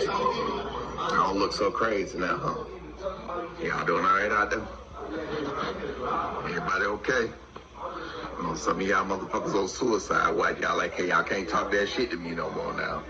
I don't look so crazy now, huh? Y'all doing all right out there? Everybody okay? You know, some of y'all motherfuckers on suicide watch. Y'all like, hey, y'all can't talk that shit to me no more now.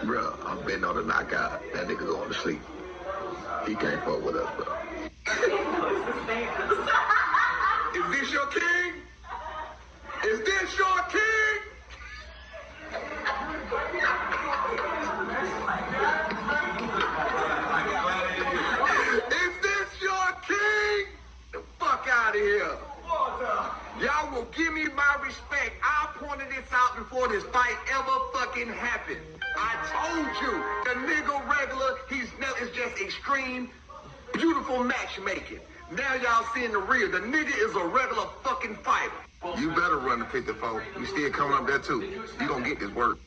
Bro, I'm betting on the knockout. That nigga going to sleep. He can't fuck with us, bro. Is this your king? Is this your king? Is this your king? The fuck out of here. Y'all will give me my respect. I pointed this out before this fight ever fucking happened. I told you, the nigga regular, it's just extreme, beautiful matchmaking. Now y'all seeing the real. The nigga is a regular fucking fighter. You better run the 54. You still coming up there too. You gonna get this work.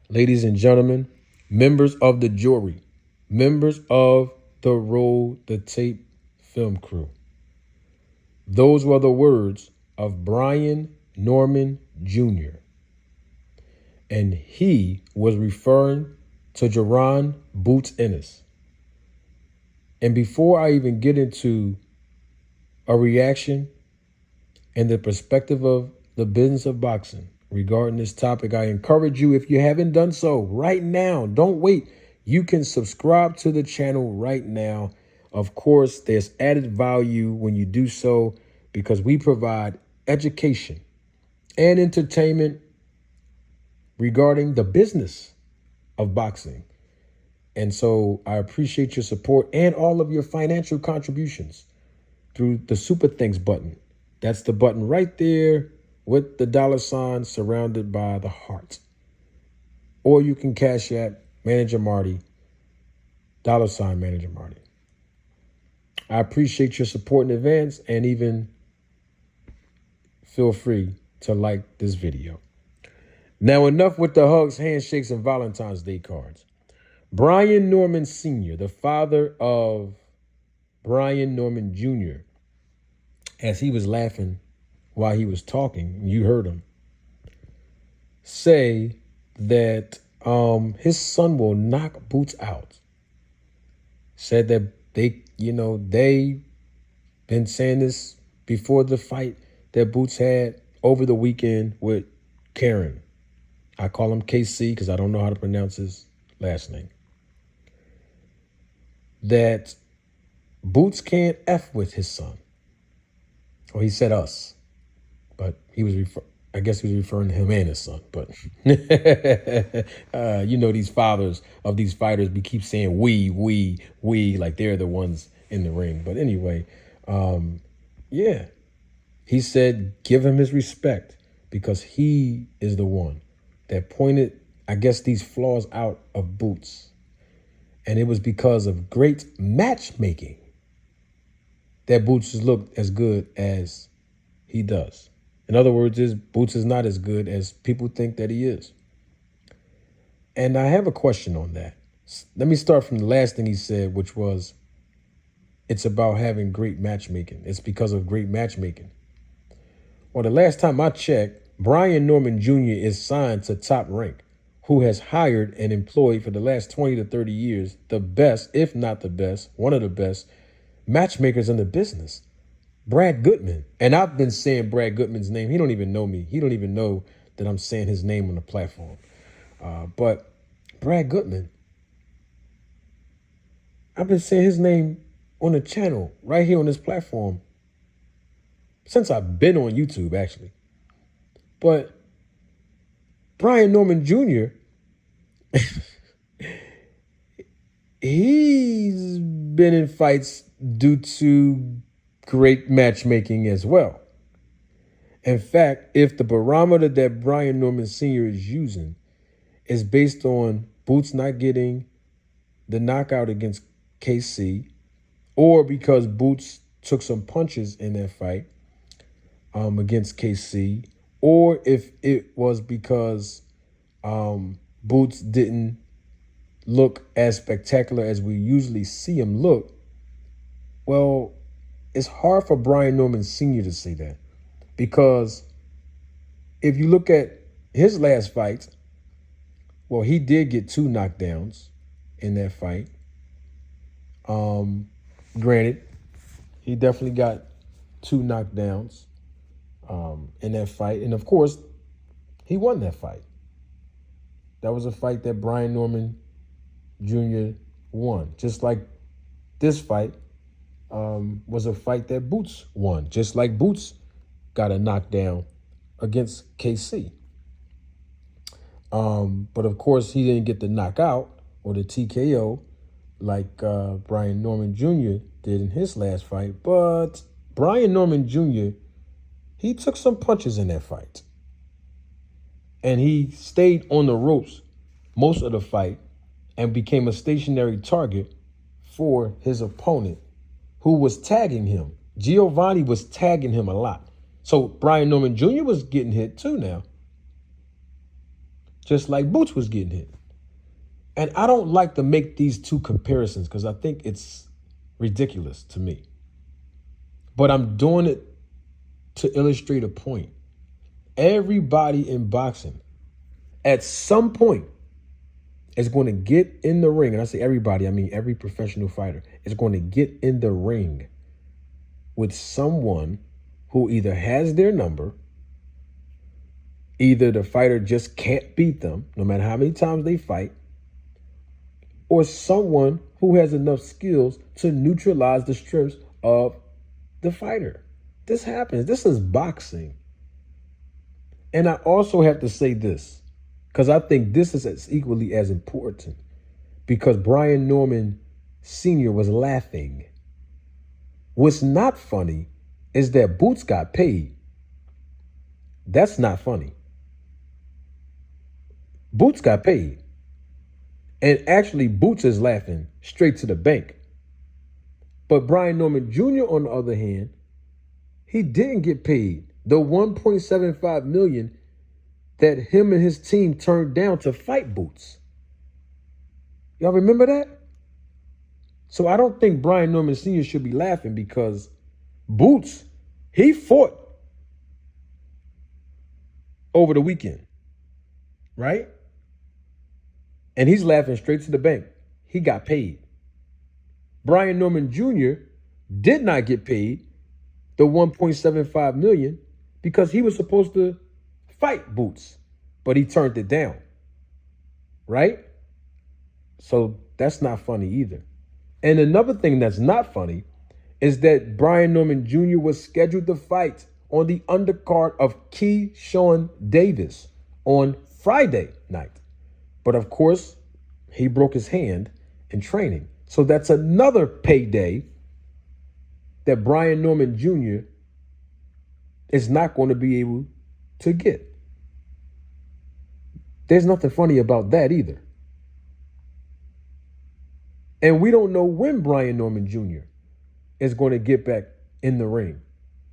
Ladies and gentlemen, members of the jury, members of the Roll the Tape film crew. Those were the words of Brian Norman Jr. And he was referring to Jaron Boots Ennis. And before I even get into a reaction and the perspective of the business of boxing regarding this topic, I encourage you, if you haven't done so right now, don't wait. You can subscribe to the channel right now. Of course, there's added value when you do so because we provide education and entertainment regarding the business of boxing. And so I appreciate your support and all of your financial contributions through the Super Thanks button. That's the button right there with the $ surrounded by the heart. Or you can Cash App Manager Marty, $ Manager Marty. I appreciate your support in advance, and even feel free to like this video. Now, enough with the hugs, handshakes, and Valentine's Day cards. Brian Norman Sr., the father of Brian Norman Jr., as he was laughing while he was talking, you heard him say that his son will knock Boots out. Said that they been saying this before the fight that Boots had over the weekend with Karen. I call him KC because I don't know how to pronounce his last name. That Boots can't F with his son. Or he said us. But he was I guess he was referring to him and his son. But these fathers of these fighters keep saying we, like they're the ones in the ring. But anyway, yeah. He said give him his respect because he is the one that pointed, I guess, these flaws out of Boots. And it was because of great matchmaking that Boots has looked as good as he does. In other words, Boots is not as good as people think that he is. And I have a question on that. Let me start from the last thing he said, which was, it's about having great matchmaking. It's because of great matchmaking. Well, the last time I checked, Brian Norman Jr. is signed to Top Rank, who has hired and employed for the last 20 to 30 years the best, if not the best, one of the best matchmakers in the business, Brad Goodman. And I've been saying Brad Goodman's name. He don't even know me. He don't even know that I'm saying his name on the platform. But Brad Goodman, I've been saying his name on the channel right here on this platform since I've been on YouTube, actually. But Brian Norman Jr., he's been in fights due to great matchmaking as well. In fact, if the barometer that Brian Norman Sr. is using is based on Boots not getting the knockout against KC, or because Boots took some punches in that fight against KC, or if it was because Boots didn't look as spectacular as we usually see him look, well, it's hard for Brian Norman Sr. to say that, because if you look at his last fight, well, he did get 2 knockdowns in that fight. Granted, he definitely got 2 knockdowns in that fight. And of course, he won that fight. That was a fight that Brian Norman Jr. won. Just like this fight was a fight that Boots won. Just like Boots got a knockdown against KC. But of course, he didn't get the knockout or the TKO like Brian Norman Jr. did in his last fight. But Brian Norman Jr., he took some punches in that fight. And he stayed on the ropes most of the fight and became a stationary target for his opponent, who was tagging him. Giovanni was tagging him a lot. So Brian Norman Jr. was getting hit too now, just like Boots was getting hit. And I don't like to make these two comparisons because I think it's ridiculous to me. But I'm doing it to illustrate a point. Everybody in boxing, at some point, is going to get in the ring. And I say everybody, I mean every professional fighter is going to get in the ring with someone who either has their number, either the fighter just can't beat them, no matter how many times they fight, or someone who has enough skills to neutralize the strengths of the fighter. This happens. This is boxing. And I also have to say this, because I think this is as equally as important, because Brian Norman Sr. was laughing. What's not funny is that Boots got paid. That's not funny. Boots got paid. And actually, Boots is laughing straight to the bank. But Brian Norman Jr., on the other hand, he didn't get paid the $1.75 million that him and his team turned down to fight Boots. Y'all remember that? So I don't think Brian Norman Sr. should be laughing, because Boots, he fought over the weekend, right? And he's laughing straight to the bank. He got paid. Brian Norman Jr. did not get paid the $1.75 million because he was supposed to fight Boots, but he turned it down, right? So that's not funny either. And another thing that's not funny is that Brian Norman Jr. was scheduled to fight on the undercard of Keyshawn Davis on Friday night. But of course, he broke his hand in training. So that's another payday that Brian Norman Jr. is not going to be able to get. There's nothing funny about that either. And we don't know when Brian Norman Jr. is going to get back in the ring.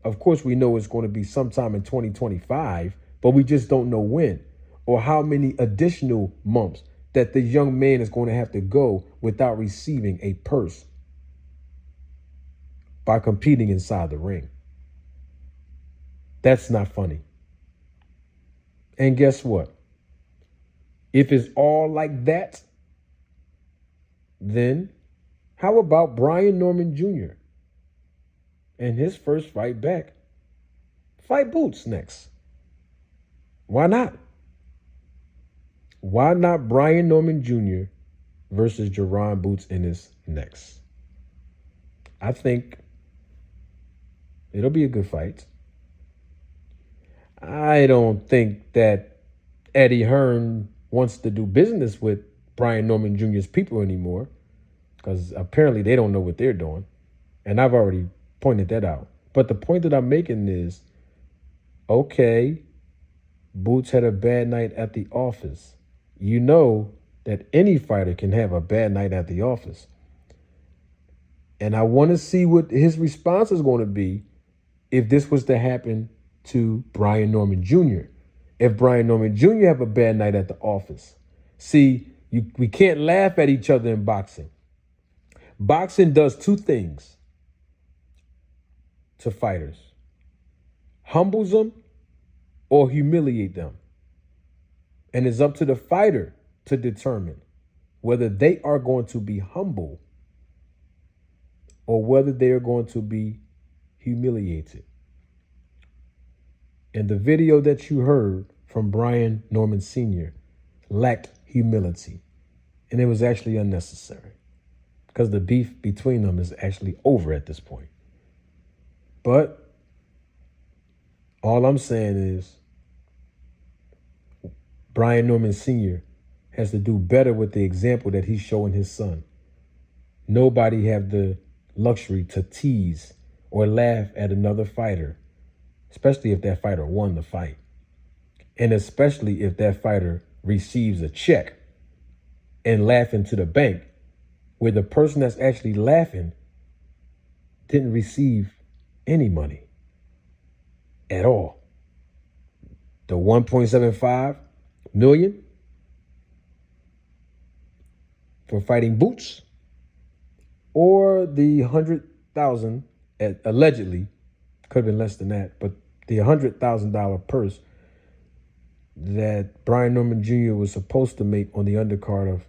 Of course, we know it's going to be sometime in 2025, but we just don't know when or how many additional months that the young man is going to have to go without receiving a purse by competing inside the ring. That's not funny. And guess what? If it's all like that, then how about Brian Norman Jr. and his first fight back? Fight Boots next. Why not? Why not Brian Norman Jr. versus Jaron Boots Ennis next? I think it'll be a good fight. I don't think that Eddie Hearn wants to do business with Brian Norman Jr.'s people anymore, because apparently they don't know what they're doing. And I've already pointed that out. But the point that I'm making is, okay, Boots had a bad night at the office. You know that any fighter can have a bad night at the office. And I want to see what his response is going to be if this was to happen to Brian Norman Jr. If Brian Norman Jr. have a bad night at the office. See, we can't laugh at each other in boxing. Boxing does two things to fighters: humbles them or humiliate them. And it's up to the fighter to determine whether they are going to be humble or whether they are going to be humiliated. And the video that you heard from Brian Norman Sr. lacked humility. And it was actually unnecessary because the beef between them is actually over at this point. But all I'm saying is Brian Norman Sr. has to do better with the example that he's showing his son. Nobody have the luxury to tease or laugh at another fighter, especially if that fighter won the fight. And especially if that fighter receives a check and laughing to the bank, where the person that's actually laughing didn't receive any money at all. The 1.75 million for fighting Boots, or the 100,000 allegedly, could have been less than that, but the $100,000 purse that Brian Norman Jr. was supposed to make on the undercard of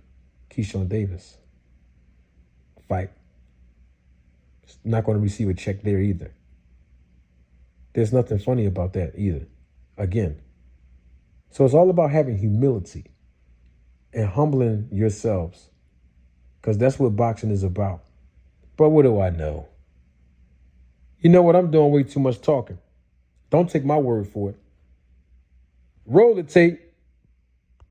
Keyshawn Davis fight. It's not going to receive a check there either. There's nothing funny about that either. Again. So it's all about having humility and humbling yourselves, because that's what boxing is about. But what do I know? You know what? I'm doing way too much talking. Don't take my word for it. Roll the tape.